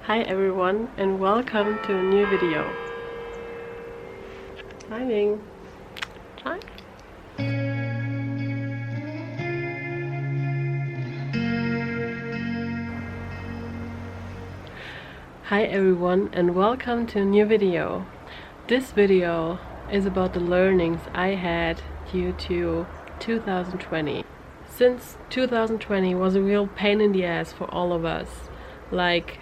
Hi everyone and welcome to a new video. Timing. Time. Hi everyone and welcome to a new video. This video is about the learnings I had due to 2020. Since 2020 was a real pain in the ass for all of us, like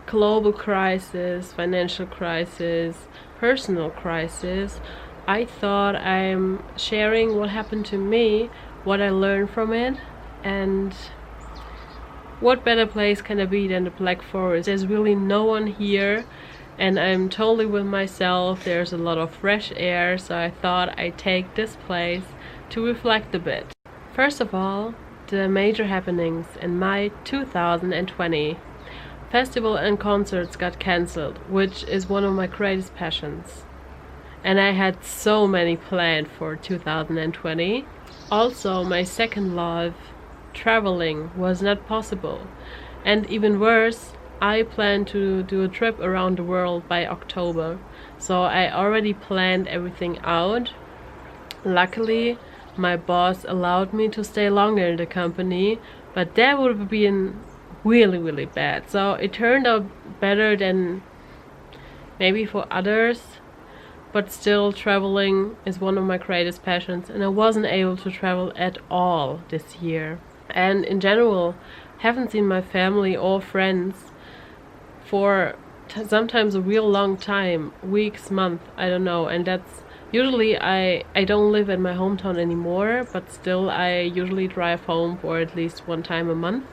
global crisis, financial crisis, personal crisis, I thought I'm sharing what happened to me, what I learned from it, and what better place can I be than the Black Forest. There's really no one here and I'm totally with myself. There's a lot of fresh air, so I thought I'd take this place to reflect a bit. First of all, the major happenings in my 2020. Festival and concerts got cancelled, which is one of my greatest passions. And I had so many planned for 2020. Also, my second love, traveling, was not possible. And even worse, I plan to do a trip around the world by October. So I already planned everything out. Luckily, my boss allowed me to stay longer in the company, but that would have been really bad. So it turned out better than maybe for others, but still traveling is one of my greatest passions and I wasn't able to travel at all this year. And in general, haven't seen my family or friends for sometimes a real long time, weeks, months, I don't know. And that's usually I don't live in my hometown anymore, but still I usually drive home for at least one time a month.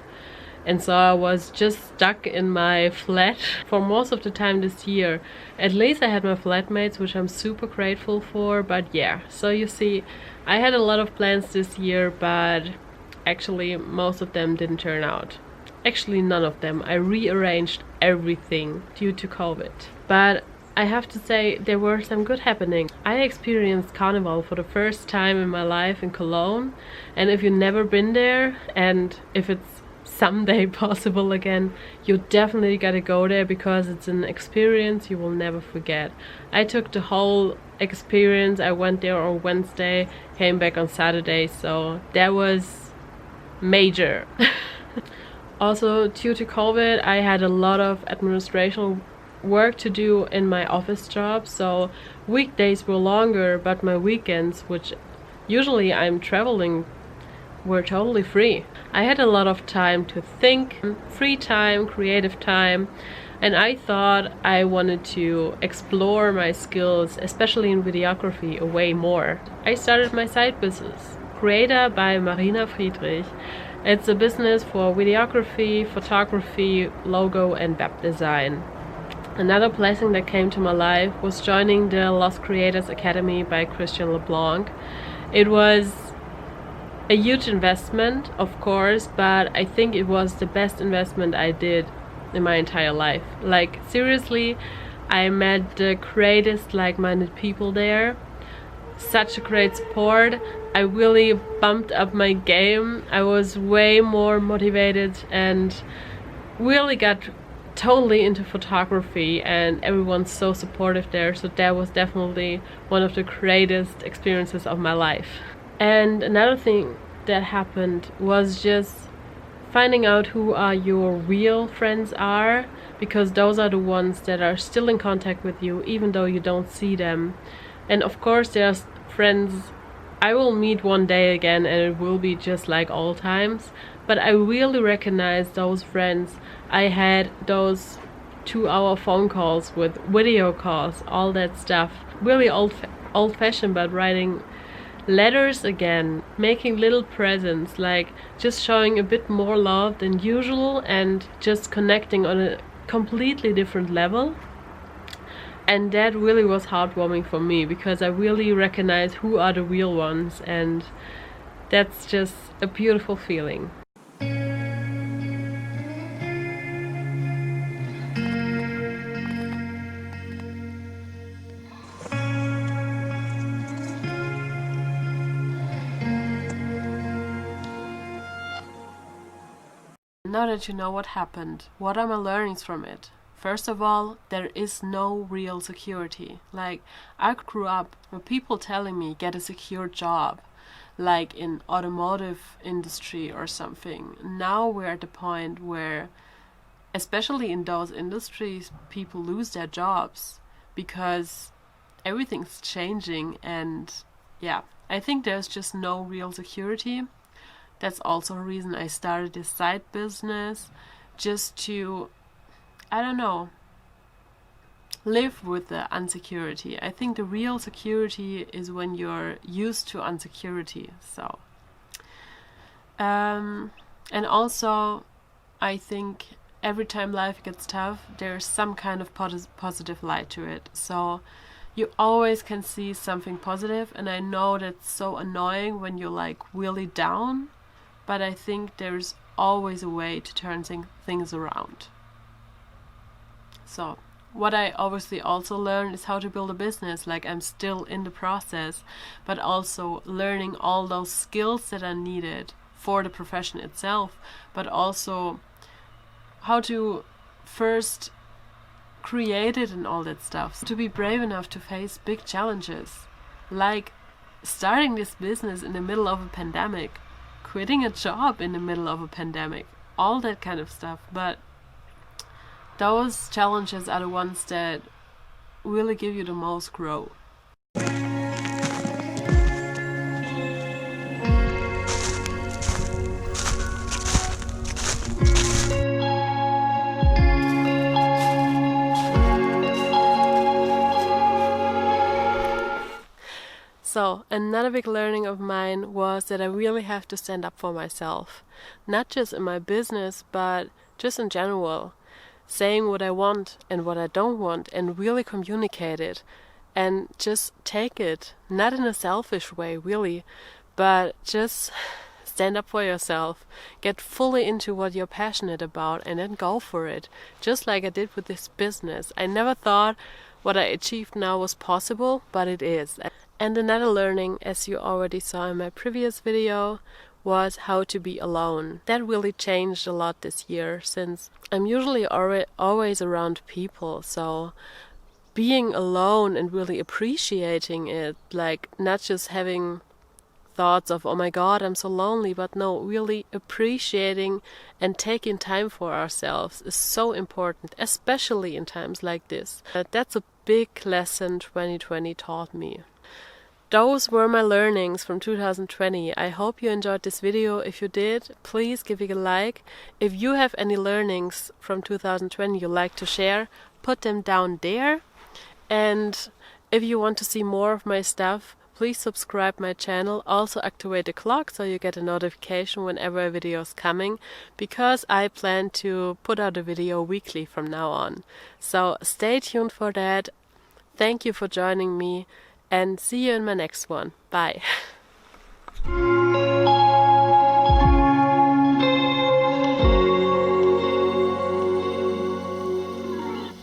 And so I was just stuck in my flat for most of the time this year. At least I had my flatmates, which I'm super grateful for. But yeah, so you see, I had a lot of plans this year, but actually most of them didn't turn out. Actually none of them. I rearranged everything due to COVID. But I have to say there were some good happenings. I experienced Carnival for the first time in my life in Cologne. And if you've never been there, and if it's someday possible again, you definitely gotta go there because it's an experience you will never forget. I took the whole experience. I went there on Wednesday, came back on Saturday, so that was major. Also, due to COVID, I had a lot of administrative work to do in my office job, so weekdays were longer, but my weekends, which usually I'm traveling, were totally free. I had a lot of time to think, free time, creative time, and I thought I wanted to explore my skills, especially in videography, way more. I started my side business, Creatr by Marina Friedrich. It's a business for videography, photography, logo and web design. Another blessing that came to my life was joining the Lost Creators Academy by Christian LeBlanc. It was a huge investment, of course, but I think it was the best investment I did in my entire life. Like, seriously, I met the greatest like-minded people there. Such a great support. I really bumped up my game. I was way more motivated and really got totally into photography, and everyone's so supportive there, so that was definitely one of the greatest experiences of my life. And another thing that happened was just finding out who are your real friends are, because those are the ones that are still in contact with you even though you don't see them. And of course there's friends I will meet one day again and it will be just like old times, but I really recognize those friends I had, those 2-hour phone calls with video calls, all that stuff. Really old-fashioned, but writing letters again, making little presents, like just showing a bit more love than usual and just connecting on a completely different level. And that really was heartwarming for me because I really recognize who are the real ones, and that's just a beautiful feeling. Now that you know what happened, what are my learnings from it? First of all, there is no real security. Like, I grew up with people telling me get a secure job, like in automotive industry or something. Now we're at the point where, especially in those industries, people lose their jobs because everything's changing, and yeah, I think there's just no real security. That's also a reason I started this side business, just to, I don't know, live with the unsecurity. I think the real security is when you're used to unsecurity. So, and also, I think every time life gets tough, there's some kind of positive light to it. So you always can see something positive, and I know that's so annoying when you're like really down, but I think there's always a way to turn things around. So what I obviously also learned is how to build a business. Like, I'm still in the process, but also learning all those skills that are needed for the profession itself, but also how to first create it and all that stuff. So to be brave enough to face big challenges, like starting this business in the middle of a pandemic, quitting a job in the middle of a pandemic, all that kind of stuff. But those challenges are the ones that really give you the most growth. So, another big learning of mine was that I really have to stand up for myself. Not just in my business, but just in general. Saying what I want and what I don't want, and really communicate it. And just take it. Not in a selfish way, really, but just stand up for yourself. Get fully into what you're passionate about and then go for it. Just like I did with this business. I never thought what I achieved now was possible, but it is. And another learning, as you already saw in my previous video, was how to be alone. That really changed a lot this year, since I'm usually always around people. So being alone and really appreciating it, like not just having thoughts of, oh my god, I'm so lonely, but no, really appreciating and taking time for ourselves is so important, especially in times like this. That's a big lesson 2020 taught me. Those were my learnings from 2020. I hope you enjoyed this video. If you did, please give it a like. If you have any learnings from 2020 you'd like to share, put them down there. And if you want to see more of my stuff, please subscribe my channel. Also activate the clock so you get a notification whenever a video is coming, because I plan to put out a video weekly from now on. So stay tuned for that. Thank you for joining me, and see you in my next one. Bye.